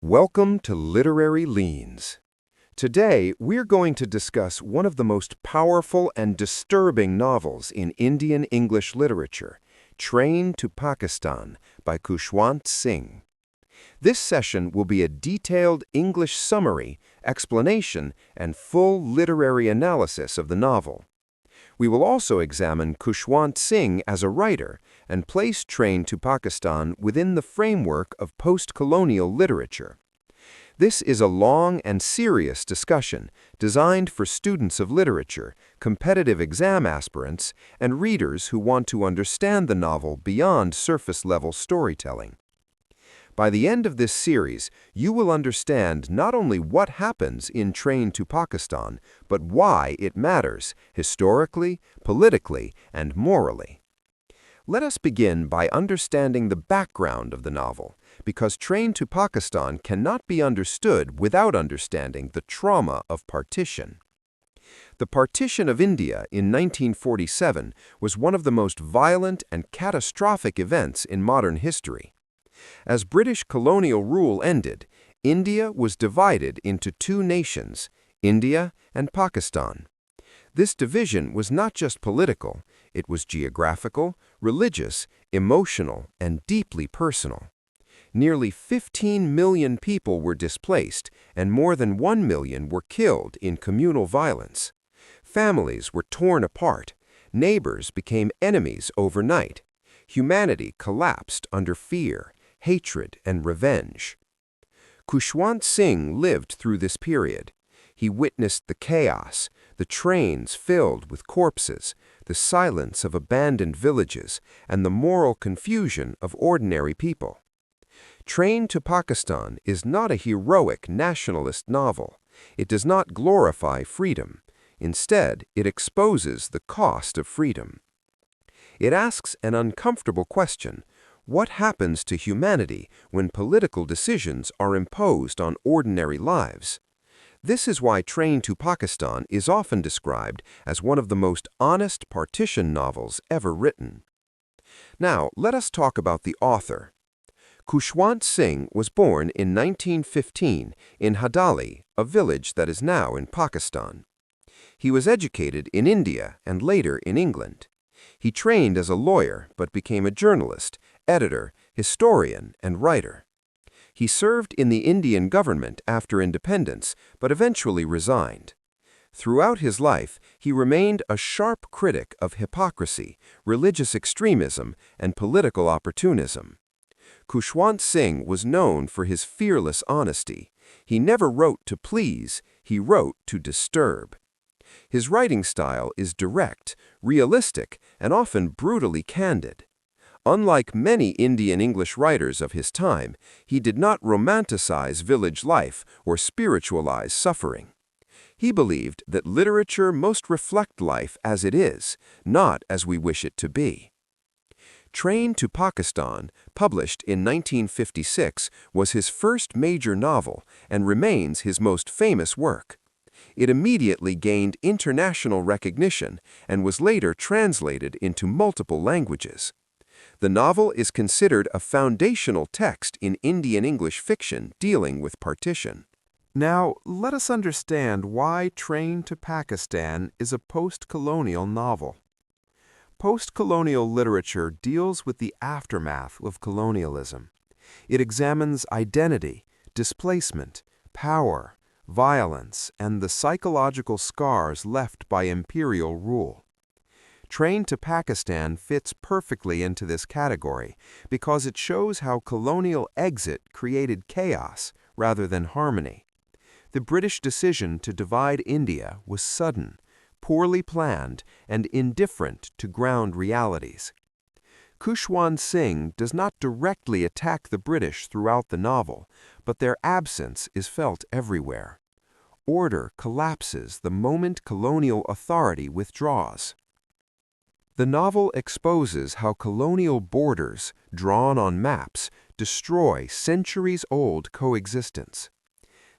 Welcome to Literary Leans. Today, we're going to discuss one of the most powerful and disturbing novels in Indian English literature, Train to Pakistan by Khushwant Singh. This session will be a detailed English summary, explanation, and full literary analysis of the novel. We will also examine Khushwant Singh as a writer and place Train to Pakistan within the framework of postcolonial literature. This is a long and serious discussion designed for students of literature, competitive exam aspirants, and readers who want to understand the novel beyond surface-level storytelling. By the end of this series, you will understand not only what happens in Train to Pakistan, but why it matters, historically, politically, and morally. Let us begin by understanding the background of the novel, because Train to Pakistan cannot be understood without understanding the trauma of partition. The Partition of India in 1947 was one of the most violent and catastrophic events in modern history. As British colonial rule ended, India was divided into two nations, India and Pakistan. This division was not just political, it was geographical, religious, emotional, and deeply personal. Nearly 15 million people were displaced, and more than 1 million were killed in communal violence. Families were torn apart. Neighbors became enemies overnight. Humanity collapsed under fear, hatred, and revenge. Khushwant Singh lived through this period. He witnessed the chaos, the trains filled with corpses, the silence of abandoned villages, and the moral confusion of ordinary people. Train to Pakistan is not a heroic nationalist novel. It does not glorify freedom. Instead, it exposes the cost of freedom. It asks an uncomfortable question: what happens to humanity when political decisions are imposed on ordinary lives? This is why Train to Pakistan is often described as one of the most honest partition novels ever written. Now, let us talk about the author. Khushwant Singh was born in 1915 in Hadali, a village that is now in Pakistan. He was educated in India and later in England. He trained as a lawyer but became a journalist, editor, historian, and writer. He served in the Indian government after independence, but eventually resigned. Throughout his life, he remained a sharp critic of hypocrisy, religious extremism, and political opportunism. Khushwant Singh was known for his fearless honesty. He never wrote to please, he wrote to disturb. His writing style is direct, realistic, and often brutally candid. Unlike many Indian English writers of his time, he did not romanticize village life or spiritualize suffering. He believed that literature must reflect life as it is, not as we wish it to be. Train to Pakistan, published in 1956, was his first major novel and remains his most famous work. It immediately gained international recognition and was later translated into multiple languages. The novel is considered a foundational text in Indian English fiction dealing with partition. Now, let us understand why Train to Pakistan is a post-colonial novel. Post-colonial literature deals with the aftermath of colonialism. It examines identity, displacement, power, violence, and the psychological scars left by imperial rule. Train to Pakistan fits perfectly into this category because it shows how colonial exit created chaos rather than harmony. The British decision to divide India was sudden, poorly planned, and indifferent to ground realities. Khushwant Singh does not directly attack the British throughout the novel, but their absence is felt everywhere. Order collapses the moment colonial authority withdraws. The novel exposes how colonial borders, drawn on maps, destroy centuries-old coexistence.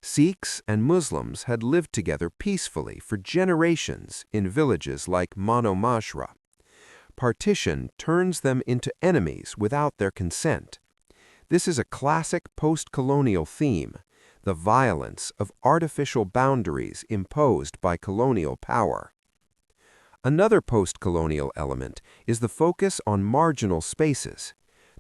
Sikhs and Muslims had lived together peacefully for generations in villages like Mano Majra. Partition turns them into enemies without their consent. This is a classic post-colonial theme, the violence of artificial boundaries imposed by colonial power. Another post-colonial element is the focus on marginal spaces.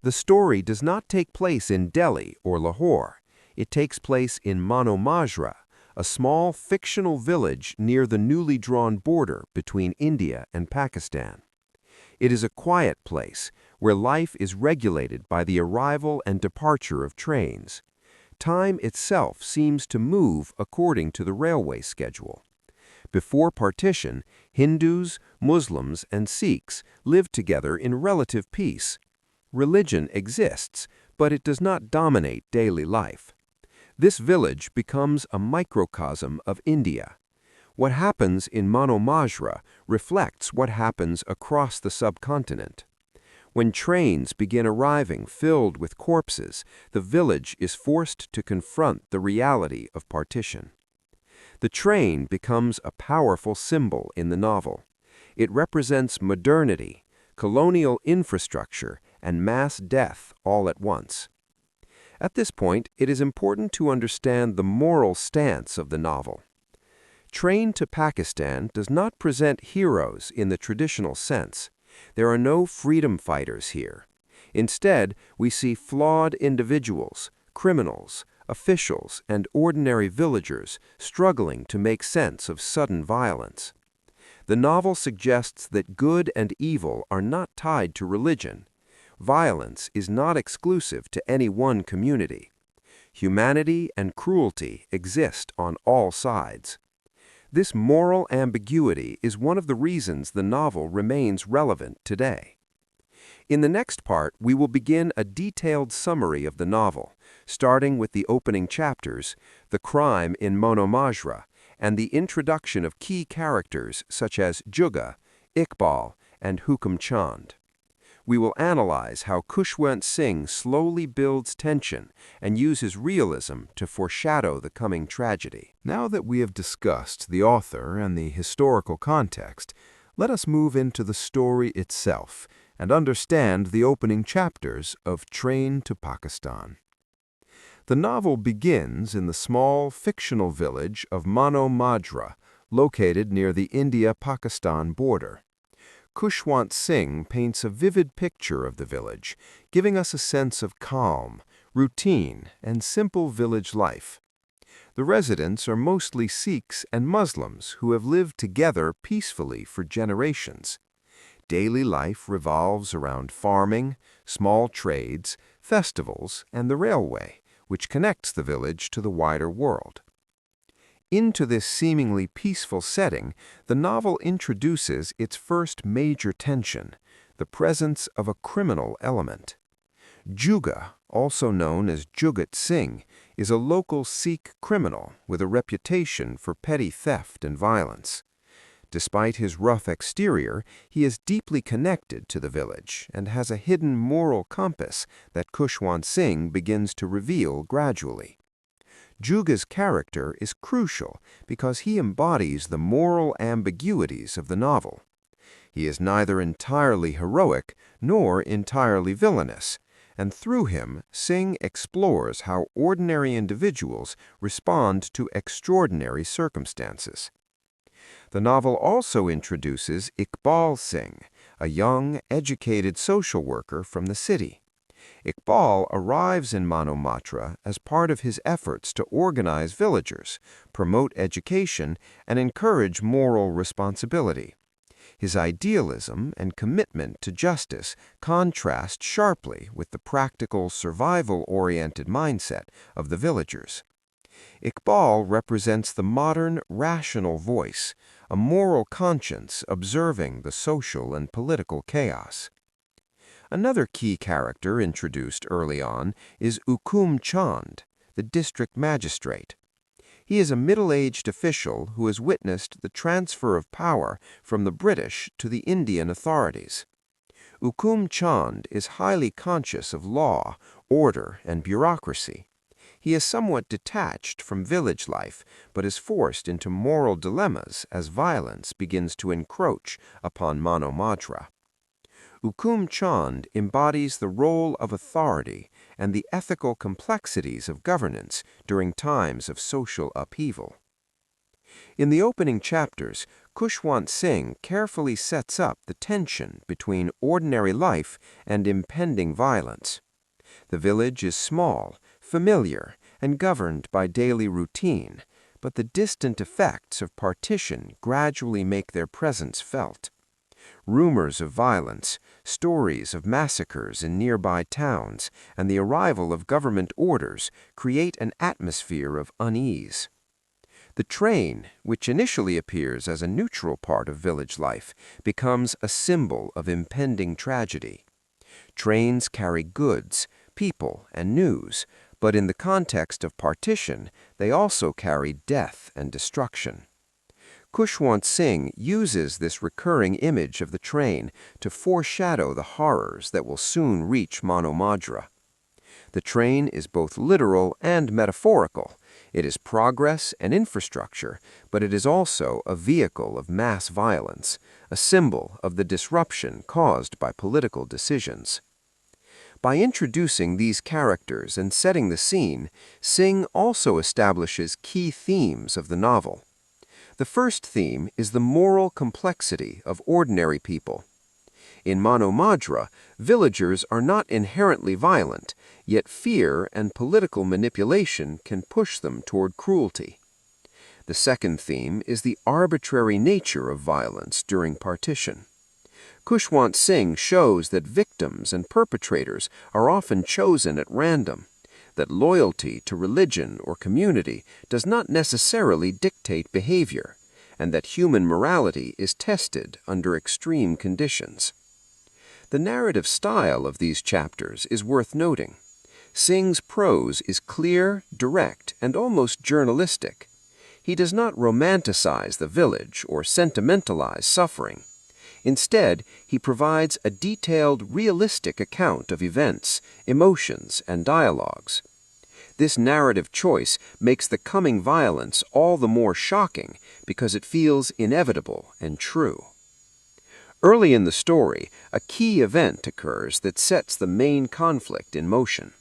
The story does not take place in Delhi or Lahore. It takes place in Mano Majra, a small fictional village near the newly drawn border between India and Pakistan. It is a quiet place where life is regulated by the arrival and departure of trains. Time itself seems to move according to the railway schedule. Before partition, Hindus, Muslims, and Sikhs lived together in relative peace. Religion exists, but it does not dominate daily life. This village becomes a microcosm of India. What happens in Mano Majra reflects what happens across the subcontinent. When trains begin arriving filled with corpses, the village is forced to confront the reality of partition. The train becomes a powerful symbol in the novel. It represents modernity, colonial infrastructure, and mass death all at once. At this point, it is important to understand the moral stance of the novel. Train to Pakistan does not present heroes in the traditional sense. There are no freedom fighters here. Instead, we see flawed individuals, criminals, officials, and ordinary villagers struggling to make sense of sudden violence. The novel suggests that good and evil are not tied to religion. Violence is not exclusive to any one community. Humanity and cruelty exist on all sides. This moral ambiguity is one of the reasons the novel remains relevant today. In the next part, we will begin a detailed summary of the novel, starting with the opening chapters, the crime in Mano Majra, and the introduction of key characters such as Juga, Iqbal, and Hukum Chand. We will analyze how Khushwant Singh slowly builds tension and uses realism to foreshadow the coming tragedy. Now that we have discussed the author and the historical context, let us move into the story itself and understand the opening chapters of Train to Pakistan. The novel begins in the small fictional village of Mano Majra, located near the India-Pakistan border. Khushwant Singh paints a vivid picture of the village, giving us a sense of calm, routine, and simple village life. The residents are mostly Sikhs and Muslims who have lived together peacefully for generations. Daily life revolves around farming, small trades, festivals, and the railway, which connects the village to the wider world. Into this seemingly peaceful setting, the novel introduces its first major tension, the presence of a criminal element. Juga, also known as Jugat Singh, is a local Sikh criminal with a reputation for petty theft and violence. Despite his rough exterior, he is deeply connected to the village and has a hidden moral compass that Khushwant Singh begins to reveal gradually. Juga's character is crucial because he embodies the moral ambiguities of the novel. He is neither entirely heroic nor entirely villainous, and through him, Singh explores how ordinary individuals respond to extraordinary circumstances. The novel also introduces Iqbal Singh, a young, educated social worker from the city. Iqbal arrives in Mano Majra as part of his efforts to organize villagers, promote education, and encourage moral responsibility. His idealism and commitment to justice contrast sharply with the practical, survival-oriented mindset of the villagers. Iqbal represents the modern, rational voice, a moral conscience observing the social and political chaos. Another key character introduced early on is Hukum Chand, the district magistrate. He is a middle-aged official who has witnessed the transfer of power from the British to the Indian authorities. Hukum Chand is highly conscious of law, order, and bureaucracy. He is somewhat detached from village life, but is forced into moral dilemmas as violence begins to encroach upon Mano Majra. Hukum Chand embodies the role of authority and the ethical complexities of governance during times of social upheaval. In the opening chapters, Khushwant Singh carefully sets up the tension between ordinary life and impending violence. The village is small, familiar, and governed by daily routine, but the distant effects of partition gradually make their presence felt. Rumors of violence, stories of massacres in nearby towns, and the arrival of government orders create an atmosphere of unease. The train, which initially appears as a neutral part of village life, becomes a symbol of impending tragedy. Trains carry goods, people, and news, but in the context of partition, they also carry death and destruction. Khushwant Singh uses this recurring image of the train to foreshadow the horrors that will soon reach Mano Majra. The train is both literal and metaphorical. It is progress and infrastructure, but it is also a vehicle of mass violence, a symbol of the disruption caused by political decisions. By introducing these characters and setting the scene, Singh also establishes key themes of the novel. The first theme is the moral complexity of ordinary people. In Mano Majra, villagers are not inherently violent, yet fear and political manipulation can push them toward cruelty. The second theme is the arbitrary nature of violence during partition. Khushwant Singh shows that victims and perpetrators are often chosen at random, that loyalty to religion or community does not necessarily dictate behavior, and that human morality is tested under extreme conditions. The narrative style of these chapters is worth noting. Singh's prose is clear, direct, and almost journalistic. He does not romanticize the village or sentimentalize suffering. Instead, he provides a detailed, realistic account of events, emotions, and dialogues. This narrative choice makes the coming violence all the more shocking because it feels inevitable and true. Early in the story, a key event occurs that sets the main conflict in motion.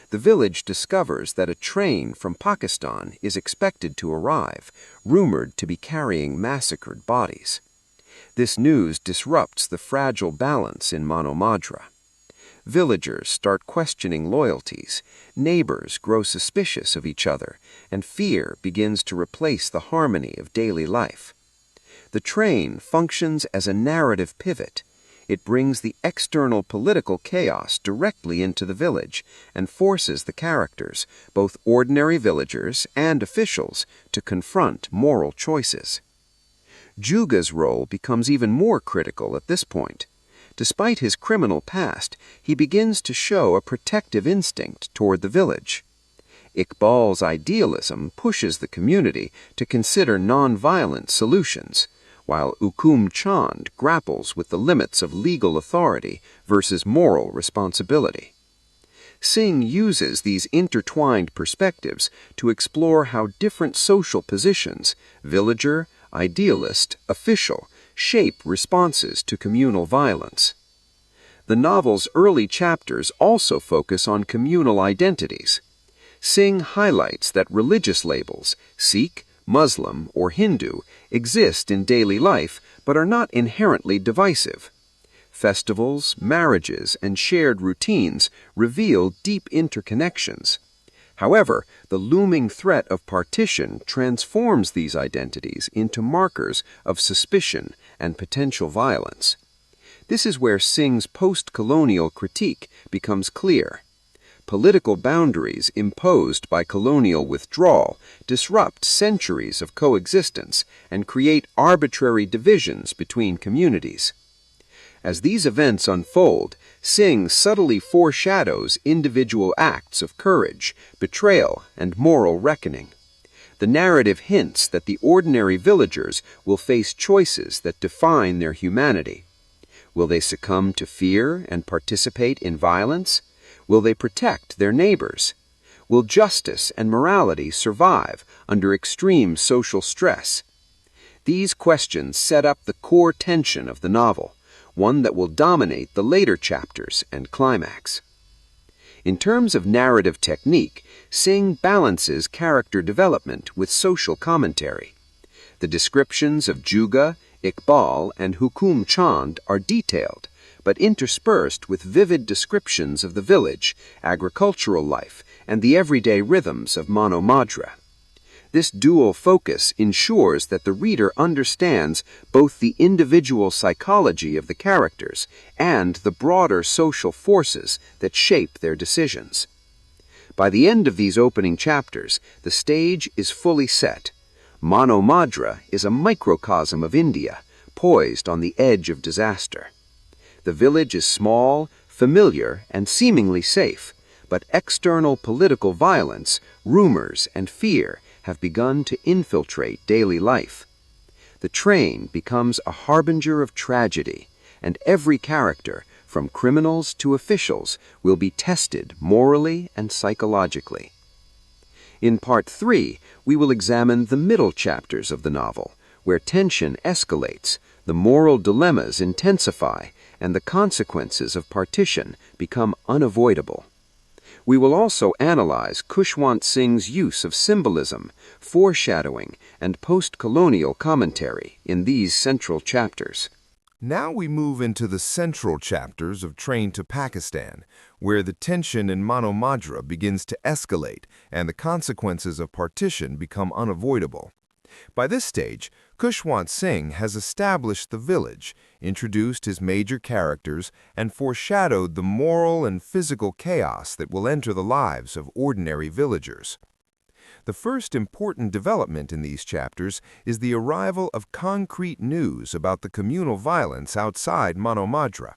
The village discovers that a train from Pakistan is expected to arrive, rumored to be carrying massacred bodies. This news disrupts the fragile balance in Mano Majra. Villagers start questioning loyalties, neighbors grow suspicious of each other, and fear begins to replace the harmony of daily life. The train functions as a narrative pivot. It brings the external political chaos directly into the village and forces the characters, both ordinary villagers and officials, to confront moral choices. Juga's role becomes even more critical at this point. Despite his criminal past, he begins to show a protective instinct toward the village. Iqbal's idealism pushes the community to consider nonviolent solutions, while Hukum Chand grapples with the limits of legal authority versus moral responsibility. Singh uses these intertwined perspectives to explore how different social positions, villager, idealist, official, shape responses to communal violence. The novel's early chapters also focus on communal identities. Singh highlights that religious labels, Sikh, Muslim, or Hindu, exist in daily life but are not inherently divisive. Festivals, marriages, and shared routines reveal deep interconnections. However, the looming threat of partition transforms these identities into markers of suspicion and potential violence. This is where Singh's postcolonial critique becomes clear. Political boundaries imposed by colonial withdrawal disrupt centuries of coexistence and create arbitrary divisions between communities. As these events unfold, Singh subtly foreshadows individual acts of courage, betrayal, and moral reckoning. The narrative hints that the ordinary villagers will face choices that define their humanity. Will they succumb to fear and participate in violence? Will they protect their neighbors? Will justice and morality survive under extreme social stress? These questions set up the core tension of the novel, one that will dominate the later chapters and climax. In terms of narrative technique, Singh balances character development with social commentary. The descriptions of Juga, Iqbal, and Hukum Chand are detailed, but interspersed with vivid descriptions of the village, agricultural life, and the everyday rhythms of Mano Majra. This dual focus ensures that the reader understands both the individual psychology of the characters and the broader social forces that shape their decisions. By the end of these opening chapters, the stage is fully set. Mano Majra is a microcosm of India, poised on the edge of disaster. The village is small, familiar, and seemingly safe, but external political violence, rumors, and fear have begun to infiltrate daily life. The train becomes a harbinger of tragedy, and every character, from criminals to officials, will be tested morally and psychologically. In Part 3, we will examine the middle chapters of the novel, where tension escalates, the moral dilemmas intensify, and the consequences of partition become unavoidable. We will also analyze Khushwant Singh's use of symbolism, foreshadowing, and postcolonial commentary in these central chapters. Now we move into the central chapters of Train to Pakistan, where the tension in Mano Majra begins to escalate and the consequences of partition become unavoidable. By this stage, Khushwant Singh has established the village, introduced his major characters, and foreshadowed the moral and physical chaos that will enter the lives of ordinary villagers. The first important development in these chapters is the arrival of concrete news about the communal violence outside Mano Majra.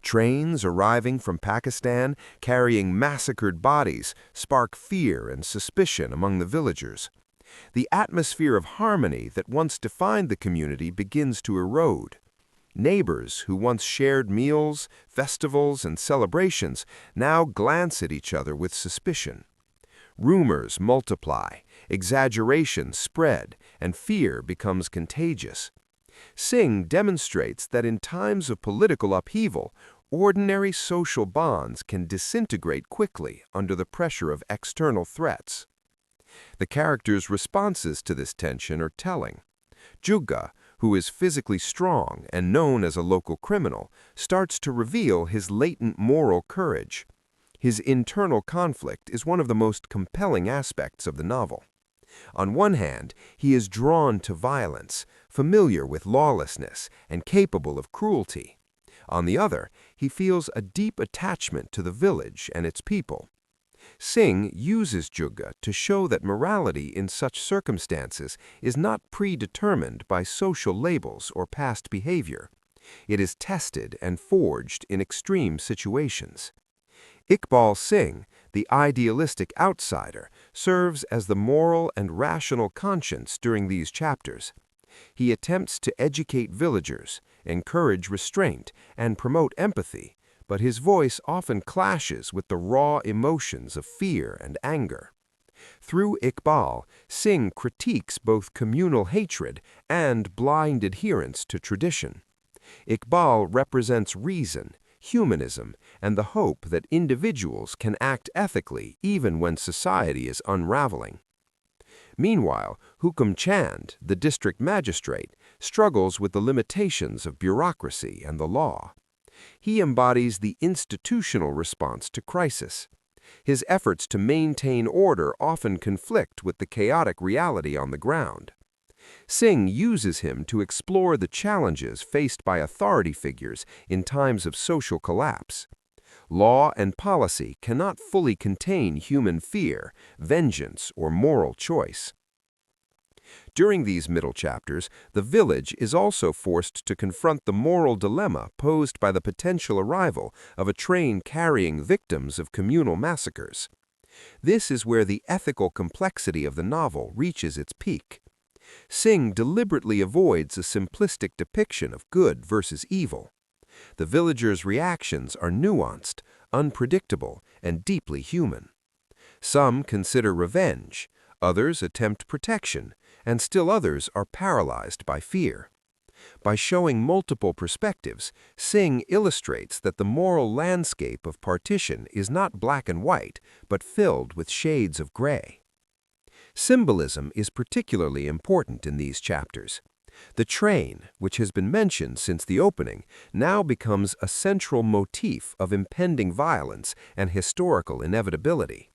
Trains arriving from Pakistan carrying massacred bodies spark fear and suspicion among the villagers. The atmosphere of harmony that once defined the community begins to erode. Neighbors who once shared meals, festivals, and celebrations now glance at each other with suspicion. Rumors multiply, exaggerations spread, and fear becomes contagious. Singh demonstrates that in times of political upheaval, ordinary social bonds can disintegrate quickly under the pressure of external threats. The characters' responses to this tension are telling. Juga, who is physically strong and known as a local criminal, starts to reveal his latent moral courage. His internal conflict is one of the most compelling aspects of the novel. On one hand, he is drawn to violence, familiar with lawlessness, and capable of cruelty. On the other, he feels a deep attachment to the village and its people. Singh uses Juga to show that morality in such circumstances is not predetermined by social labels or past behavior. It is tested and forged in extreme situations. Iqbal Singh, the idealistic outsider, serves as the moral and rational conscience during these chapters. He attempts to educate villagers, encourage restraint, and promote empathy, but his voice often clashes with the raw emotions of fear and anger. Through Iqbal, Singh critiques both communal hatred and blind adherence to tradition. Iqbal represents reason, humanism, and the hope that individuals can act ethically even when society is unraveling. Meanwhile, Hukum Chand, the district magistrate, struggles with the limitations of bureaucracy and the law. He embodies the institutional response to crisis. His efforts to maintain order often conflict with the chaotic reality on the ground. Singh uses him to explore the challenges faced by authority figures in times of social collapse. Law and policy cannot fully contain human fear, vengeance, or moral choice. During these middle chapters, the village is also forced to confront the moral dilemma posed by the potential arrival of a train carrying victims of communal massacres. This is where the ethical complexity of the novel reaches its peak. Singh deliberately avoids a simplistic depiction of good versus evil. The villagers' reactions are nuanced, unpredictable, and deeply human. Some consider revenge, others attempt protection, and still others are paralyzed by fear. By showing multiple perspectives, Singh illustrates that the moral landscape of partition is not black and white, but filled with shades of gray. Symbolism is particularly important in these chapters. The train, which has been mentioned since the opening, now becomes a central motif of impending violence and historical inevitability.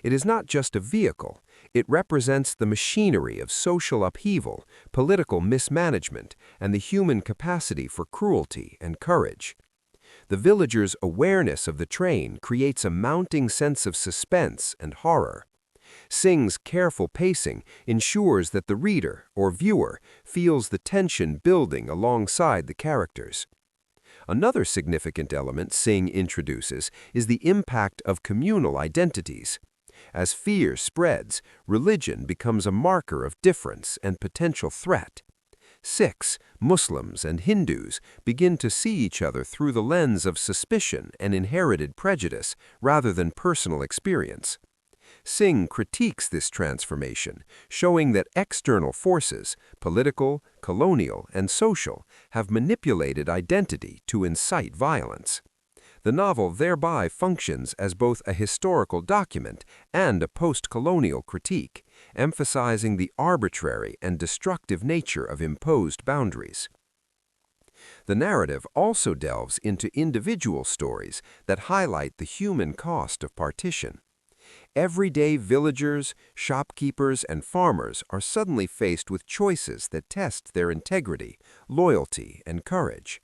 It is not just a vehicle, it represents the machinery of social upheaval, political mismanagement, and the human capacity for cruelty and courage. The villagers' awareness of the train creates a mounting sense of suspense and horror. Singh's careful pacing ensures that the reader or viewer feels the tension building alongside the characters. Another significant element Singh introduces is the impact of communal identities. As fear spreads, religion becomes a marker of difference and potential threat. Sikhs, Muslims, and Hindus begin to see each other through the lens of suspicion and inherited prejudice rather than personal experience. Singh critiques this transformation, showing that external forces, political, colonial, and social, have manipulated identity to incite violence. The novel thereby functions as both a historical document and a post-colonial critique, emphasizing the arbitrary and destructive nature of imposed boundaries. The narrative also delves into individual stories that highlight the human cost of partition. Everyday villagers, shopkeepers, and farmers are suddenly faced with choices that test their integrity, loyalty, and courage.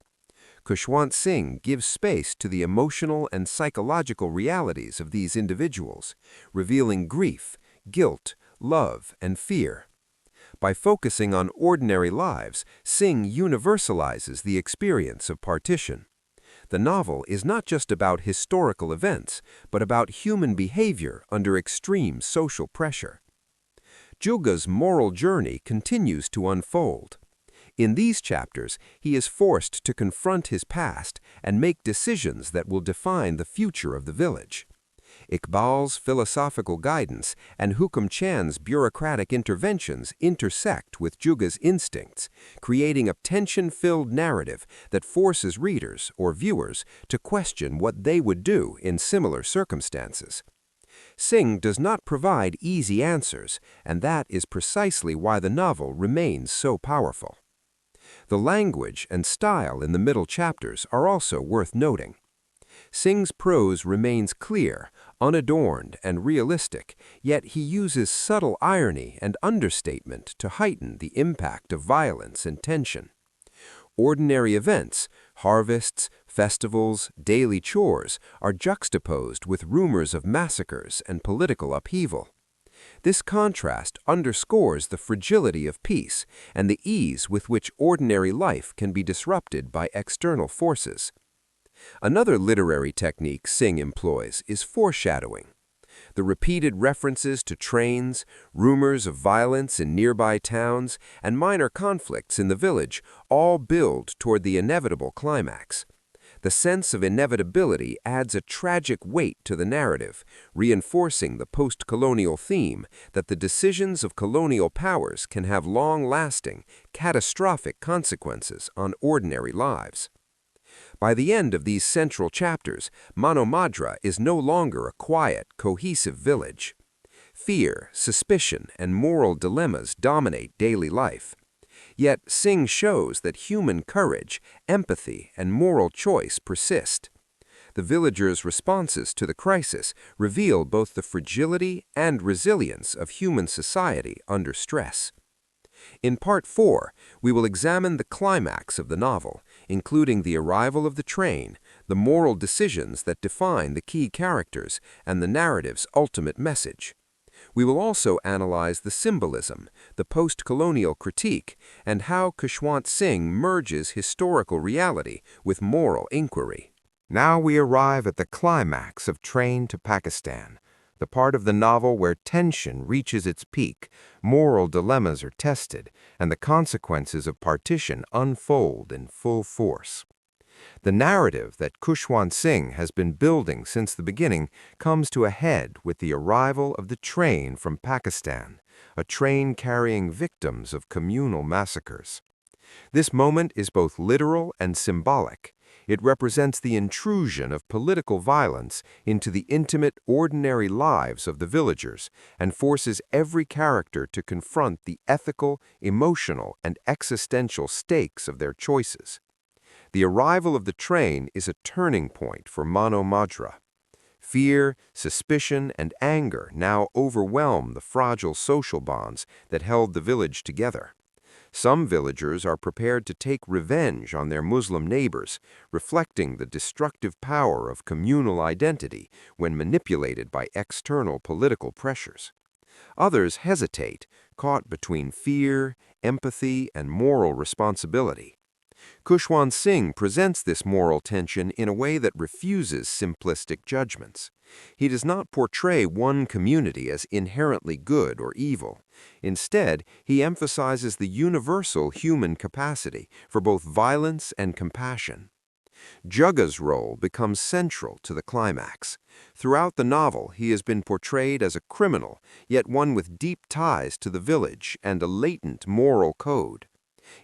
Khushwant Singh gives space to the emotional and psychological realities of these individuals, revealing grief, guilt, love, and fear. By focusing on ordinary lives, Singh universalizes the experience of partition. The novel is not just about historical events, but about human behavior under extreme social pressure. Juga's moral journey continues to unfold. In these chapters, he is forced to confront his past and make decisions that will define the future of the village. Iqbal's philosophical guidance and Hukum Chand's bureaucratic interventions intersect with Juga's instincts, creating a tension-filled narrative that forces readers or viewers to question what they would do in similar circumstances. Singh does not provide easy answers, and that is precisely why the novel remains so powerful. The language and style in the middle chapters are also worth noting. Singh's prose remains clear, unadorned, and realistic, yet he uses subtle irony and understatement to heighten the impact of violence and tension. Ordinary events, harvests, festivals, daily chores, are juxtaposed with rumors of massacres and political upheaval. This contrast underscores the fragility of peace and the ease with which ordinary life can be disrupted by external forces. Another literary technique Singh employs is foreshadowing. The repeated references to trains, rumors of violence in nearby towns, and minor conflicts in the village all build toward the inevitable climax. The sense of inevitability adds a tragic weight to the narrative, reinforcing the post-colonial theme that the decisions of colonial powers can have long-lasting, catastrophic consequences on ordinary lives. By the end of these central chapters, Mano Majra is no longer a quiet, cohesive village. Fear, suspicion, and moral dilemmas dominate daily life. Yet Singh shows that human courage, empathy, and moral choice persist. The villagers' responses to the crisis reveal both the fragility and resilience of human society under stress. In Part 4, we will examine the climax of the novel, including the arrival of the train, the moral decisions that define the key characters, and the narrative's ultimate message. We will also analyze the symbolism, the post-colonial critique, and how Khushwant Singh merges historical reality with moral inquiry. Now we arrive at the climax of Train to Pakistan, the part of the novel where tension reaches its peak, moral dilemmas are tested, and the consequences of partition unfold in full force. The narrative that Khushwant Singh has been building since the beginning comes to a head with the arrival of the train from Pakistan, a train carrying victims of communal massacres. This moment is both literal and symbolic. It represents the intrusion of political violence into the intimate, ordinary lives of the villagers and forces every character to confront the ethical, emotional, and existential stakes of their choices. The arrival of the train is a turning point for Mano Majra. Fear, suspicion, and anger now overwhelm the fragile social bonds that held the village together. Some villagers are prepared to take revenge on their Muslim neighbors, reflecting the destructive power of communal identity when manipulated by external political pressures. Others hesitate, caught between fear, empathy, and moral responsibility. Khushwant Singh presents this moral tension in a way that refuses simplistic judgments. He does not portray one community as inherently good or evil. Instead, he emphasizes the universal human capacity for both violence and compassion. Jugga's role becomes central to the climax. Throughout the novel, he has been portrayed as a criminal, yet one with deep ties to the village and a latent moral code.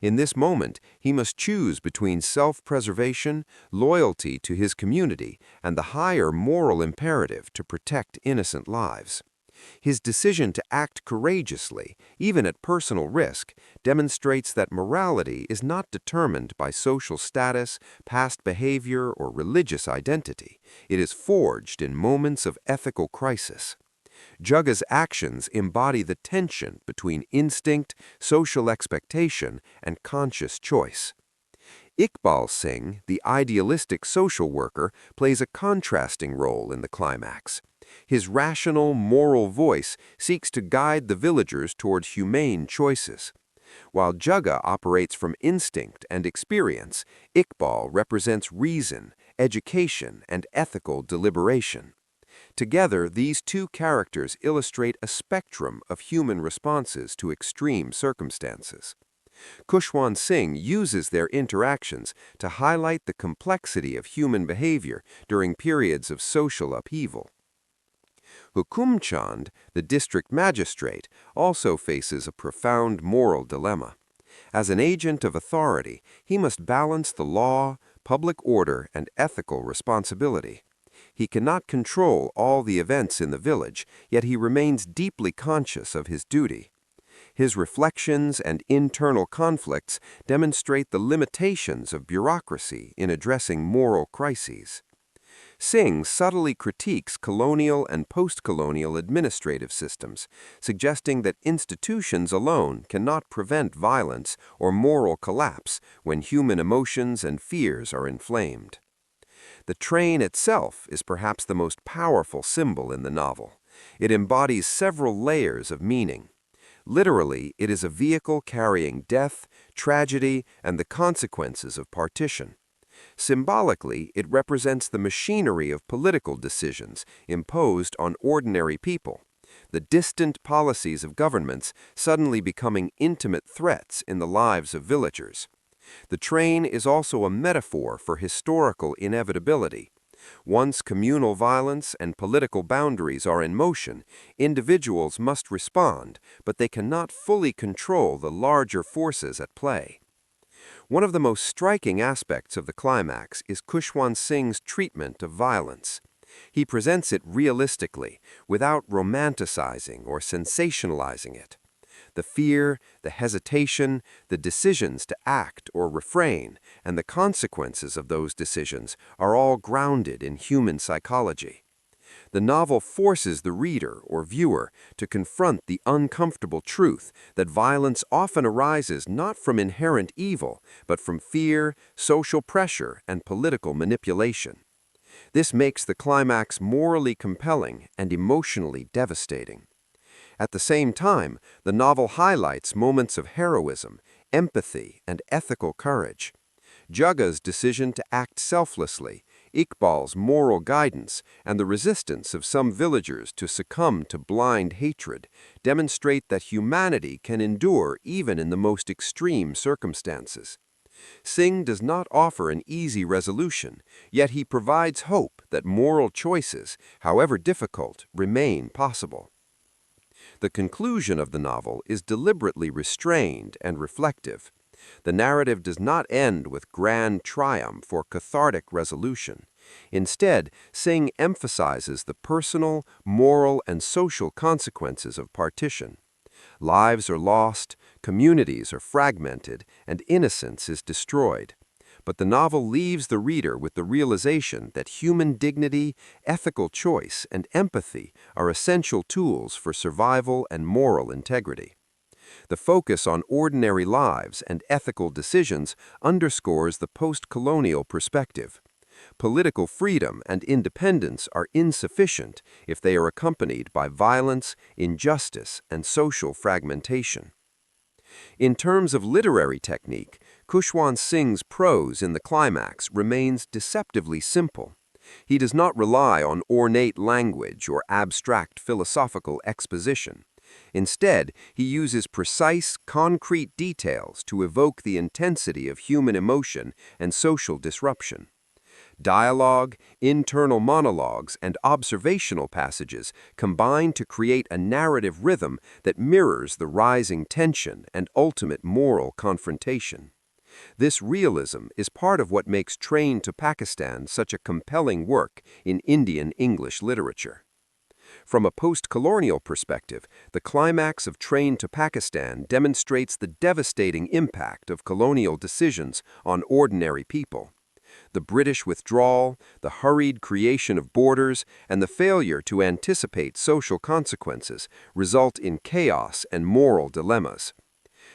In this moment, he must choose between self-preservation, loyalty to his community, and the higher moral imperative to protect innocent lives. His decision to act courageously, even at personal risk, demonstrates that morality is not determined by social status, past behavior, or religious identity. It is forged in moments of ethical crisis. Jugga's actions embody the tension between instinct, social expectation, and conscious choice. Iqbal Singh, the idealistic social worker, plays a contrasting role in the climax. His rational, moral voice seeks to guide the villagers toward humane choices. While Jugga operates from instinct and experience, Iqbal represents reason, education, and ethical deliberation. Together, these two characters illustrate a spectrum of human responses to extreme circumstances. Khushwant Singh uses their interactions to highlight the complexity of human behavior during periods of social upheaval. Hukum Chand, the district magistrate, also faces a profound moral dilemma. As an agent of authority, he must balance the law, public order, and ethical responsibility. He cannot control all the events in the village, yet he remains deeply conscious of his duty. His reflections and internal conflicts demonstrate the limitations of bureaucracy in addressing moral crises. Singh subtly critiques colonial and postcolonial administrative systems, suggesting that institutions alone cannot prevent violence or moral collapse when human emotions and fears are inflamed. The train itself is perhaps the most powerful symbol in the novel. It embodies several layers of meaning. Literally, it is a vehicle carrying death, tragedy, and the consequences of partition. Symbolically, it represents the machinery of political decisions imposed on ordinary people, the distant policies of governments suddenly becoming intimate threats in the lives of villagers. The train is also a metaphor for historical inevitability. Once communal violence and political boundaries are in motion, individuals must respond, but they cannot fully control the larger forces at play. One of the most striking aspects of the climax is Khushwant Singh's treatment of violence. He presents it realistically, without romanticizing or sensationalizing it. The fear, the hesitation, the decisions to act or refrain, and the consequences of those decisions are all grounded in human psychology. The novel forces the reader or viewer to confront the uncomfortable truth that violence often arises not from inherent evil, but from fear, social pressure, and political manipulation. This makes the climax morally compelling and emotionally devastating. At the same time, the novel highlights moments of heroism, empathy, and ethical courage. Jugga's decision to act selflessly, Iqbal's moral guidance, and the resistance of some villagers to succumb to blind hatred demonstrate that humanity can endure even in the most extreme circumstances. Singh does not offer an easy resolution, yet he provides hope that moral choices, however difficult, remain possible. The conclusion of the novel is deliberately restrained and reflective. The narrative does not end with grand triumph or cathartic resolution. Instead, Singh emphasizes the personal, moral, and social consequences of partition. Lives are lost, communities are fragmented, and innocence is destroyed. But the novel leaves the reader with the realization that human dignity, ethical choice, and empathy are essential tools for survival and moral integrity. The focus on ordinary lives and ethical decisions underscores the post-colonial perspective. Political freedom and independence are insufficient if they are accompanied by violence, injustice, and social fragmentation. In terms of literary technique, Khushwant Singh's prose in the climax remains deceptively simple. He does not rely on ornate language or abstract philosophical exposition. Instead, he uses precise, concrete details to evoke the intensity of human emotion and social disruption. Dialogue, internal monologues, and observational passages combine to create a narrative rhythm that mirrors the rising tension and ultimate moral confrontation. This realism is part of what makes Train to Pakistan such a compelling work in Indian English literature. From a post-colonial perspective, the climax of Train to Pakistan demonstrates the devastating impact of colonial decisions on ordinary people. The British withdrawal, the hurried creation of borders, and the failure to anticipate social consequences result in chaos and moral dilemmas.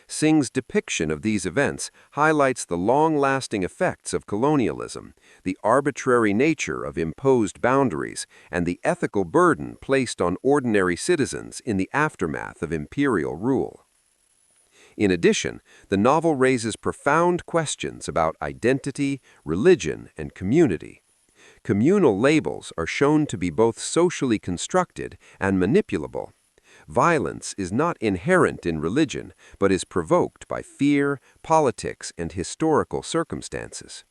Singh's depiction of these events highlights the long-lasting effects of colonialism, the arbitrary nature of imposed boundaries, and the ethical burden placed on ordinary citizens in the aftermath of imperial rule. In addition, the novel raises profound questions about identity, religion, and community. Communal labels are shown to be both socially constructed and manipulable. Violence is not inherent in religion, but is provoked by fear, politics, and historical circumstances.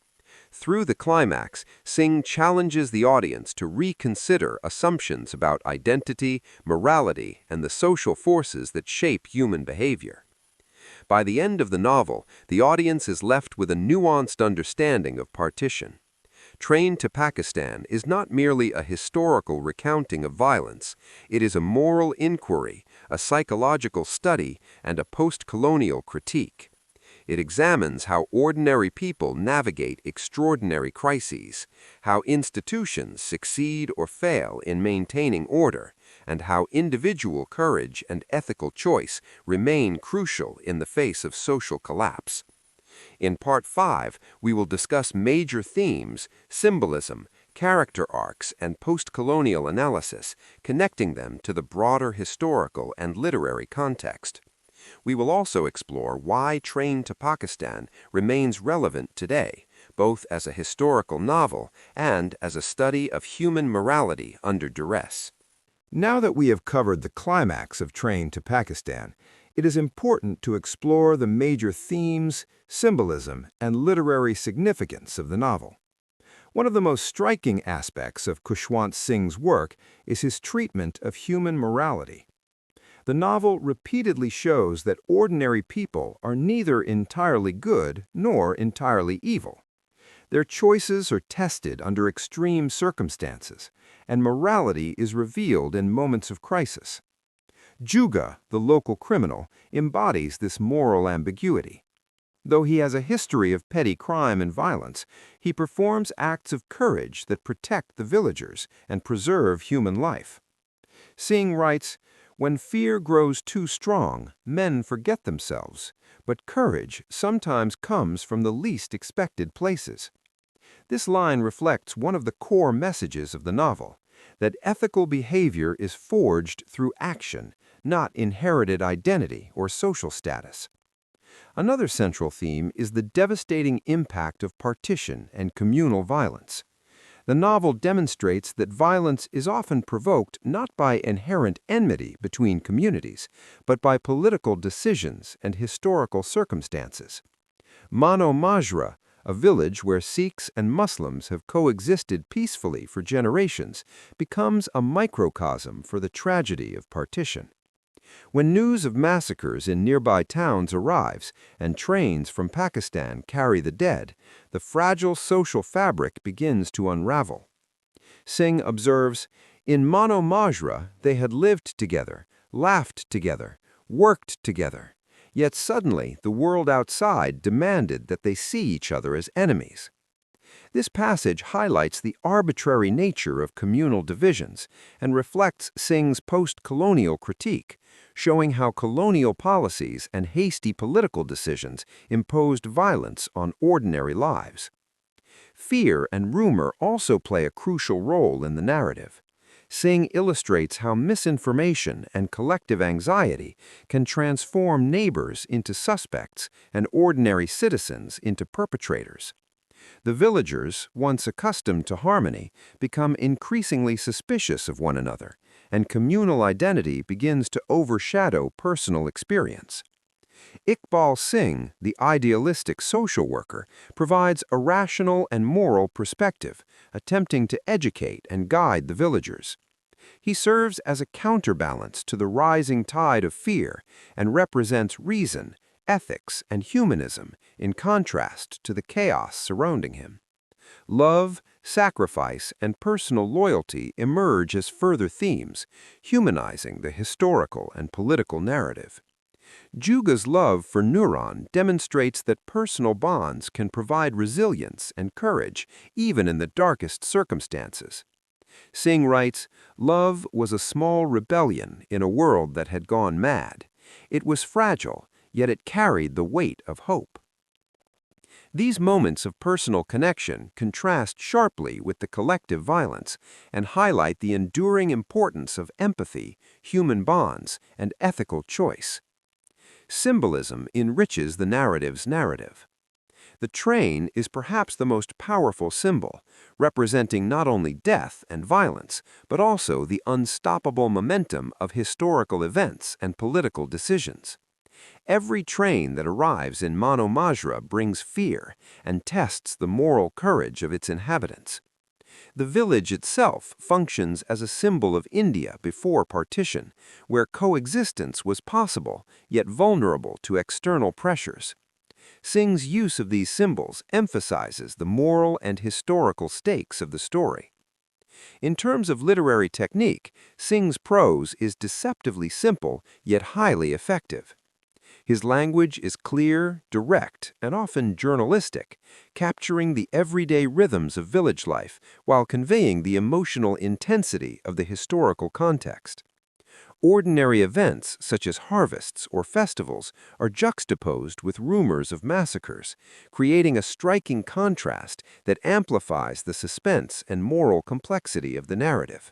Through the climax, Singh challenges the audience to reconsider assumptions about identity, morality, and the social forces that shape human behavior. By the end of the novel, the audience is left with a nuanced understanding of partition. Train to Pakistan is not merely a historical recounting of violence, it is a moral inquiry, a psychological study, and a post-colonial critique. It examines how ordinary people navigate extraordinary crises, how institutions succeed or fail in maintaining order, and how individual courage and ethical choice remain crucial in the face of social collapse. In Part 5, we will discuss major themes, symbolism, character arcs, and post-colonial analysis, connecting them to the broader historical and literary context. We will also explore why Train to Pakistan remains relevant today, both as a historical novel and as a study of human morality under duress. Now that we have covered the climax of Train to Pakistan, it is important to explore the major themes, symbolism, and literary significance of the novel. One of the most striking aspects of Khushwant Singh's work is his treatment of human morality. The novel repeatedly shows that ordinary people are neither entirely good nor entirely evil. Their choices are tested under extreme circumstances, and morality is revealed in moments of crisis. Juga, the local criminal, embodies this moral ambiguity. Though he has a history of petty crime and violence, he performs acts of courage that protect the villagers and preserve human life. Singh writes, "When fear grows too strong, men forget themselves, but courage sometimes comes from the least expected places." This line reflects one of the core messages of the novel, that ethical behavior is forged through action, not inherited identity or social status. Another central theme is the devastating impact of partition and communal violence. The novel demonstrates that violence is often provoked not by inherent enmity between communities, but by political decisions and historical circumstances. Mano Majra, a village where Sikhs and Muslims have coexisted peacefully for generations, becomes a microcosm for the tragedy of partition. When news of massacres in nearby towns arrives and trains from Pakistan carry the dead, the fragile social fabric begins to unravel. Singh observes, "In Mano Majra, they had lived together, laughed together, worked together. Yet suddenly, the world outside demanded that they see each other as enemies." This passage highlights the arbitrary nature of communal divisions and reflects Singh's post-colonial critique, showing how colonial policies and hasty political decisions imposed violence on ordinary lives. Fear and rumor also play a crucial role in the narrative. Singh illustrates how misinformation and collective anxiety can transform neighbors into suspects and ordinary citizens into perpetrators. The villagers, once accustomed to harmony, become increasingly suspicious of one another, and communal identity begins to overshadow personal experience. Iqbal Singh, the idealistic social worker, provides a rational and moral perspective, attempting to educate and guide the villagers. He serves as a counterbalance to the rising tide of fear and represents reason, ethics, and humanism in contrast to the chaos surrounding him. Love, sacrifice, and personal loyalty emerge as further themes, humanizing the historical and political narrative. Juga's love for Nuran demonstrates that personal bonds can provide resilience and courage even in the darkest circumstances. Singh writes, "Love was a small rebellion in a world that had gone mad. It was fragile, yet it carried the weight of hope." These moments of personal connection contrast sharply with the collective violence and highlight the enduring importance of empathy, human bonds, and ethical choice. Symbolism enriches the narrative's narrative. The train is perhaps the most powerful symbol, representing not only death and violence, but also the unstoppable momentum of historical events and political decisions. Every train that arrives in Mano Majra brings fear and tests the moral courage of its inhabitants. The village itself functions as a symbol of India before partition, where coexistence was possible, yet vulnerable to external pressures. Singh's use of these symbols emphasizes the moral and historical stakes of the story. In terms of literary technique, Singh's prose is deceptively simple, yet highly effective. His language is clear, direct, and often journalistic, capturing the everyday rhythms of village life while conveying the emotional intensity of the historical context. Ordinary events, such as harvests or festivals, are juxtaposed with rumors of massacres, creating a striking contrast that amplifies the suspense and moral complexity of the narrative.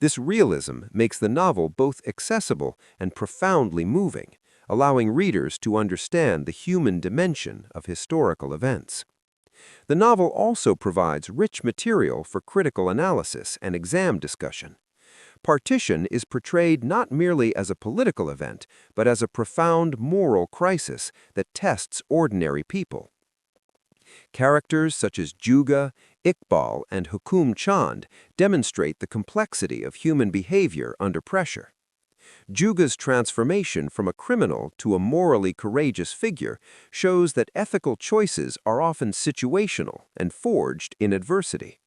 This realism makes the novel both accessible and profoundly moving, allowing readers to understand the human dimension of historical events. The novel also provides rich material for critical analysis and exam discussion. Partition is portrayed not merely as a political event, but as a profound moral crisis that tests ordinary people. Characters such as Juga, Iqbal, and Hukum Chand demonstrate the complexity of human behavior under pressure. Juga's transformation from a criminal to a morally courageous figure shows that ethical choices are often situational and forged in adversity.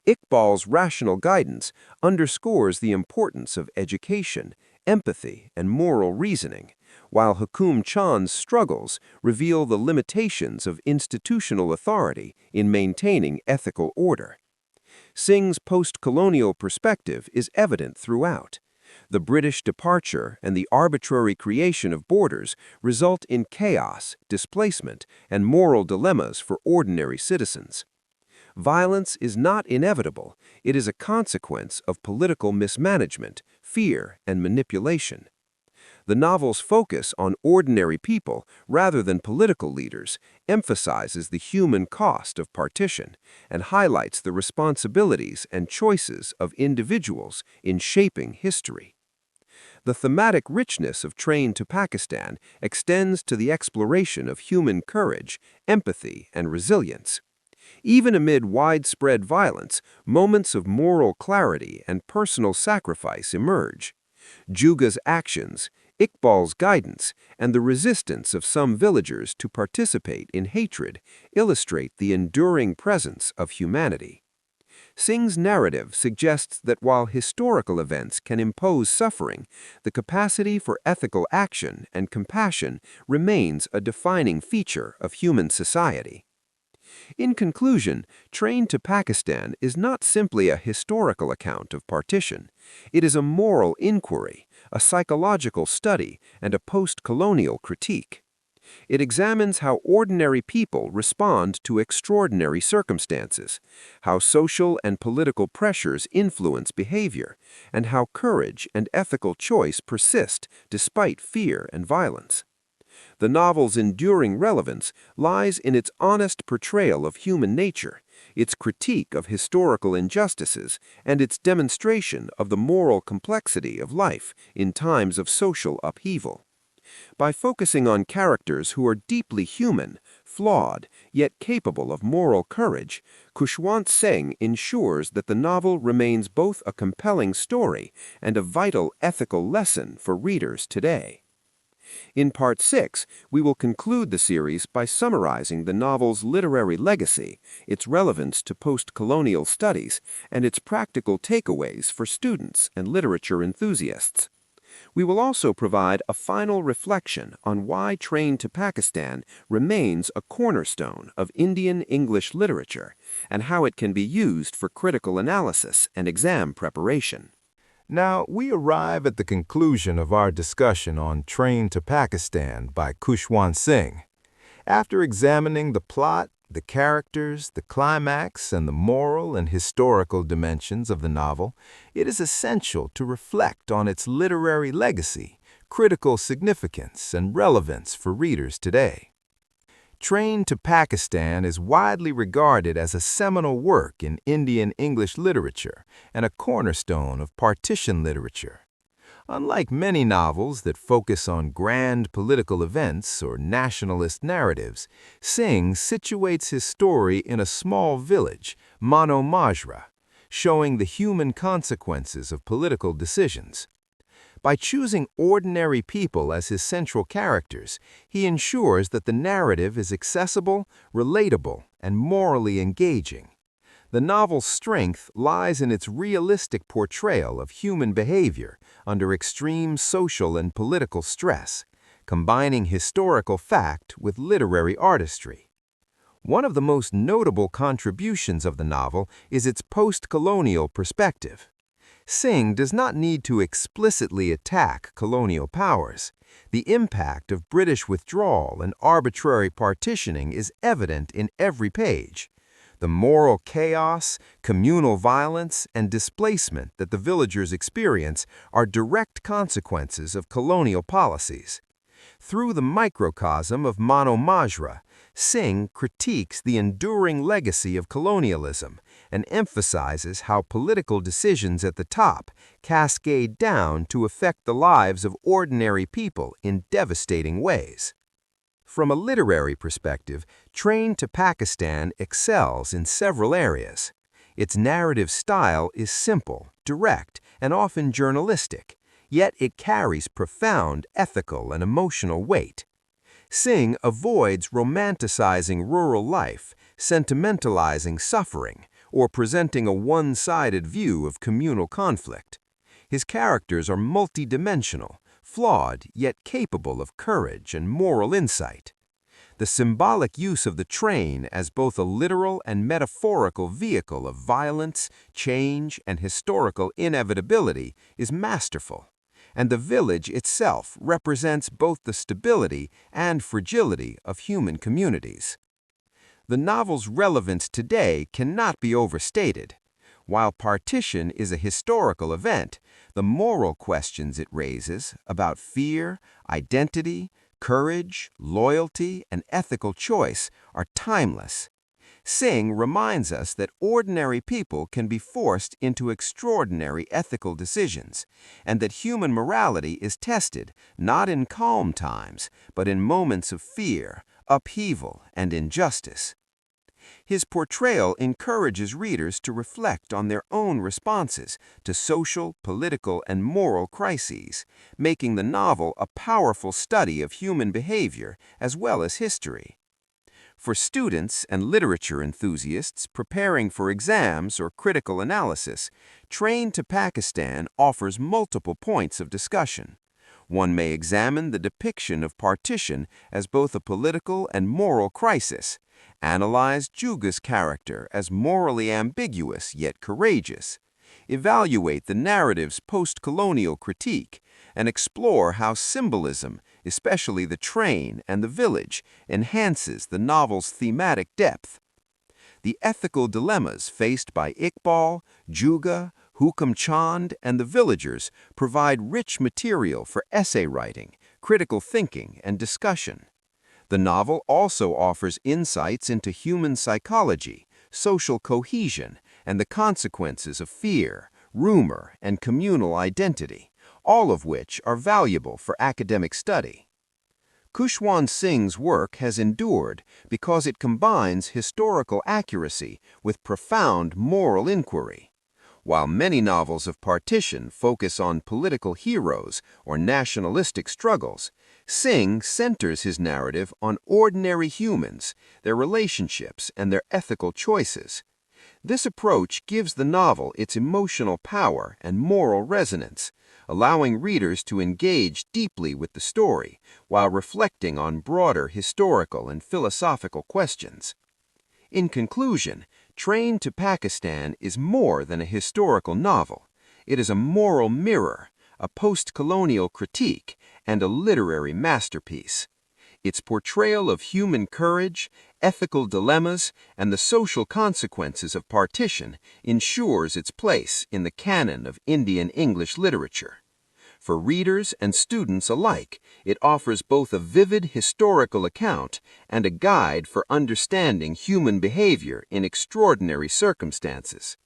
Iqbal's rational guidance underscores the importance of education, empathy, and moral reasoning, while Hukum Chand's struggles reveal the limitations of institutional authority in maintaining ethical order. Singh's post-colonial perspective is evident throughout. The British departure and the arbitrary creation of borders result in chaos, displacement, and moral dilemmas for ordinary citizens. Violence is not inevitable, it is a consequence of political mismanagement, fear, and manipulation. The novel's focus on ordinary people rather than political leaders emphasizes the human cost of partition and highlights the responsibilities and choices of individuals in shaping history. The thematic richness of Train to Pakistan extends to the exploration of human courage, empathy, and resilience. Even amid widespread violence, moments of moral clarity and personal sacrifice emerge. Juga's actions, Iqbal's guidance, and the resistance of some villagers to participate in hatred illustrate the enduring presence of humanity. Singh's narrative suggests that while historical events can impose suffering, the capacity for ethical action and compassion remains a defining feature of human society. In conclusion, Train to Pakistan is not simply a historical account of partition. It is a moral inquiry, a psychological study, and a post-colonial critique. It examines how ordinary people respond to extraordinary circumstances, how social and political pressures influence behavior, and how courage and ethical choice persist despite fear and violence. The novel's enduring relevance lies in its honest portrayal of human nature, its critique of historical injustices, and its demonstration of the moral complexity of life in times of social upheaval. By focusing on characters who are deeply human, flawed, yet capable of moral courage, Khushwant Singh ensures that the novel remains both a compelling story and a vital ethical lesson for readers today. In Part 6, we will conclude the series by summarizing the novel's literary legacy, its relevance to post-colonial studies, and its practical takeaways for students and literature enthusiasts. We will also provide a final reflection on why Train to Pakistan remains a cornerstone of Indian English literature and how it can be used for critical analysis and exam preparation. Now, we arrive at the conclusion of our discussion on Train to Pakistan by Khushwant Singh. After examining the plot, the characters, the climax, and the moral and historical dimensions of the novel, it is essential to reflect on its literary legacy, critical significance, and relevance for readers today. Train to Pakistan is widely regarded as a seminal work in Indian English literature and a cornerstone of partition literature. Unlike many novels that focus on grand political events or nationalist narratives, Singh situates his story in a small village, Mano Majra, showing the human consequences of political decisions. By choosing ordinary people as his central characters, he ensures that the narrative is accessible, relatable, and morally engaging. The novel's strength lies in its realistic portrayal of human behavior under extreme social and political stress, combining historical fact with literary artistry. One of the most notable contributions of the novel is its post-colonial perspective. Singh does not need to explicitly attack colonial powers. The impact of British withdrawal and arbitrary partitioning is evident in every page. The moral chaos, communal violence, and displacement that the villagers experience are direct consequences of colonial policies. Through the microcosm of Mano Majra, Singh critiques the enduring legacy of colonialism and emphasizes how political decisions at the top cascade down to affect the lives of ordinary people in devastating ways. From a literary perspective, Train to Pakistan excels in several areas. Its narrative style is simple, direct, and often journalistic, yet it carries profound ethical and emotional weight. Singh avoids romanticizing rural life, sentimentalizing suffering, or presenting a one-sided view of communal conflict. His characters are multidimensional, flawed yet capable of courage and moral insight. The symbolic use of the train as both a literal and metaphorical vehicle of violence, change, and historical inevitability is masterful, and the village itself represents both the stability and fragility of human communities. The novel's relevance today cannot be overstated. While partition is a historical event, the moral questions it raises about fear, identity, courage, loyalty, and ethical choice are timeless. Singh reminds us that ordinary people can be forced into extraordinary ethical decisions, and that human morality is tested not in calm times, but in moments of fear, upheaval, and injustice. His portrayal encourages readers to reflect on their own responses to social, political, and moral crises, making the novel a powerful study of human behavior as well as history. For students and literature enthusiasts preparing for exams or critical analysis, Train to Pakistan offers multiple points of discussion. One may examine the depiction of partition as both a political and moral crisis, analyze Juga's character as morally ambiguous yet courageous, evaluate the narrative's post-colonial critique, and explore how symbolism, especially the train and the village, enhances the novel's thematic depth. The ethical dilemmas faced by Iqbal, Juga, Hukam Chand, and the villagers provide rich material for essay writing, critical thinking, and discussion. The novel also offers insights into human psychology, social cohesion, and the consequences of fear, rumor, and communal identity, all of which are valuable for academic study. Khushwant Singh's work has endured because it combines historical accuracy with profound moral inquiry. While many novels of partition focus on political heroes or nationalistic struggles, Singh centers his narrative on ordinary humans, their relationships, and their ethical choices. This approach gives the novel its emotional power and moral resonance, allowing readers to engage deeply with the story while reflecting on broader historical and philosophical questions. In conclusion, Train to Pakistan is more than a historical novel. It is a moral mirror, a post-colonial critique, and a literary masterpiece. Its portrayal of human courage, ethical dilemmas, and the social consequences of partition ensures its place in the canon of Indian English literature. For readers and students alike, it offers both a vivid historical account and a guide for understanding human behavior in extraordinary circumstances.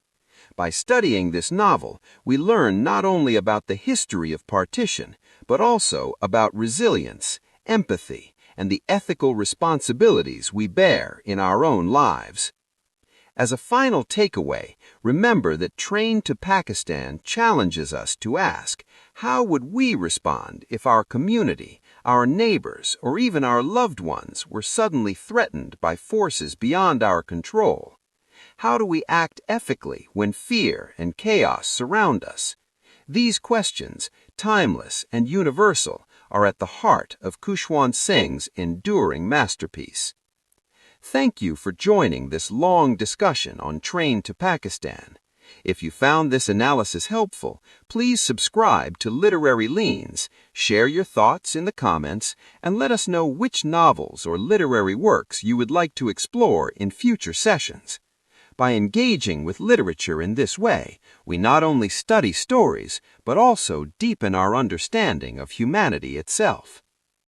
By studying this novel, we learn not only about the history of partition, but also about resilience, empathy, and the ethical responsibilities we bear in our own lives. As a final takeaway, remember that Train to Pakistan challenges us to ask, how would we respond if our community, our neighbors, or even our loved ones were suddenly threatened by forces beyond our control? How do we act ethically when fear and chaos surround us? These questions, timeless and universal, are at the heart of Khushwant Singh's enduring masterpiece. Thank you for joining this long discussion on Train to Pakistan. If you found this analysis helpful, please subscribe to Literary Leans, share your thoughts in the comments, and let us know which novels or literary works you would like to explore in future sessions. By engaging with literature in this way, we not only study stories, but also deepen our understanding of humanity itself.